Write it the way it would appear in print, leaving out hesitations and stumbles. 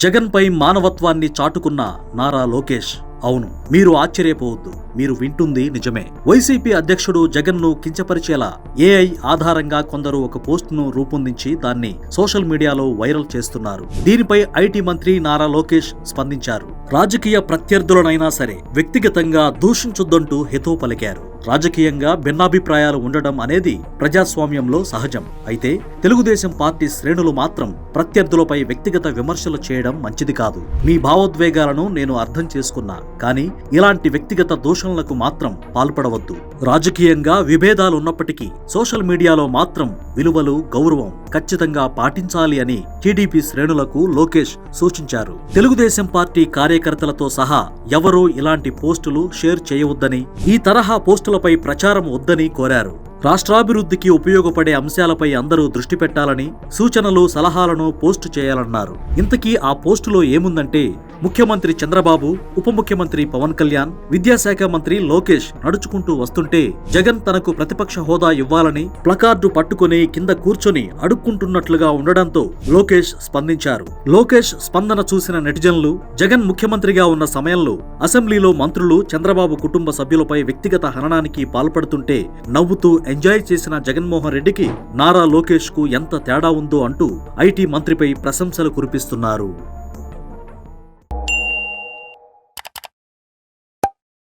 జగన్ పై మానవత్వాన్ని చాటుకున్న నారా లోకేష్. అవును, మీరు ఆశ్చర్యపోవద్దు, మీరు వింటుంది నిజమే. వైసీపీ అధ్యక్షుడు జగన్ ను కించపరిచేలా ఏఐ ఆధారంగా కొందరు ఒక పోస్ట్ ను రూపొందించి దాన్ని సోషల్ మీడియాలో వైరల్ చేస్తున్నారు. దీనిపై ఐటీ మంత్రి నారా లోకేష్ స్పందించారు. రాజకీయ ప్రత్యర్థులనైనా సరే వ్యక్తిగతంగా దూషించొద్దంటూ హితవు పలికారు. రాజకీయంగా భిన్నాభిప్రాయాలు ఉండడం అనేది ప్రజాస్వామ్యంలో సహజం. అయితే తెలుగుదేశం పార్టీ శ్రేణులు మాత్రం ప్రత్యర్థులపై వ్యక్తిగత విమర్శలు చేయడం మంచిది కాదు. మీ భావోద్వేగాలను నేను అర్థం చేసుకున్నా, కానీ ఇలాంటి వ్యక్తిగత దూషణలకు మాత్రం పాల్పడవద్దు. రాజకీయంగా విభేదాలున్నప్పటికీ సోషల్ మీడియాలో మాత్రం విలువలు, గౌరవం ఖచ్చితంగా పాటించాలి అని టీడీపీ శ్రేణులకు లోకేష్ సూచించారు. తెలుగుదేశం పార్టీ కార్యకర్తలతో సహా ఎవరూ ఇలాంటి పోస్టులు షేర్ చేయవద్దని, ఈ తరహా పోస్టులపై ప్రచారం వద్దని కోరారు. రాష్ట్రాభివృద్ధికి ఉపయోగపడే అంశాలపై అందరూ దృష్టి పెట్టాలని, సూచనలు, సలహాలను పోస్టు చేయాలన్నారు. ఇంతకీ ఆ పోస్టులో ఏముందంటే, ముఖ్యమంత్రి చంద్రబాబు, ఉప ముఖ్యమంత్రి పవన్ కళ్యాణ్, విద్యాశాఖ మంత్రి లోకేష్ నడుచుకుంటూ వస్తుంటే జగన్ తనకు ప్రతిపక్ష హోదా ఇవ్వాలని ప్లకార్డు పట్టుకుని కింద కూర్చొని అడుక్కుంటున్నట్లుగా ఉండడంతో లోకేష్ స్పందించారు. లోకేష్ స్పందన చూసిన నెటిజన్లు జగన్ ముఖ్యమంత్రిగా ఉన్న సమయంలో అసెంబ్లీలో మంత్రులు చంద్రబాబు కుటుంబ సభ్యులపై వ్యక్తిగత హననానికి పాల్పడుతుంటే నవ్వుతూ ఎంజాయ్ చేసిన జగన్మోహన్ రెడ్డికి నారా లోకేష్ కు ఎంత తేడా ఉందో అంటూ ఐటీ మంత్రిపై ప్రశంసలు కురిపిస్తున్నారు.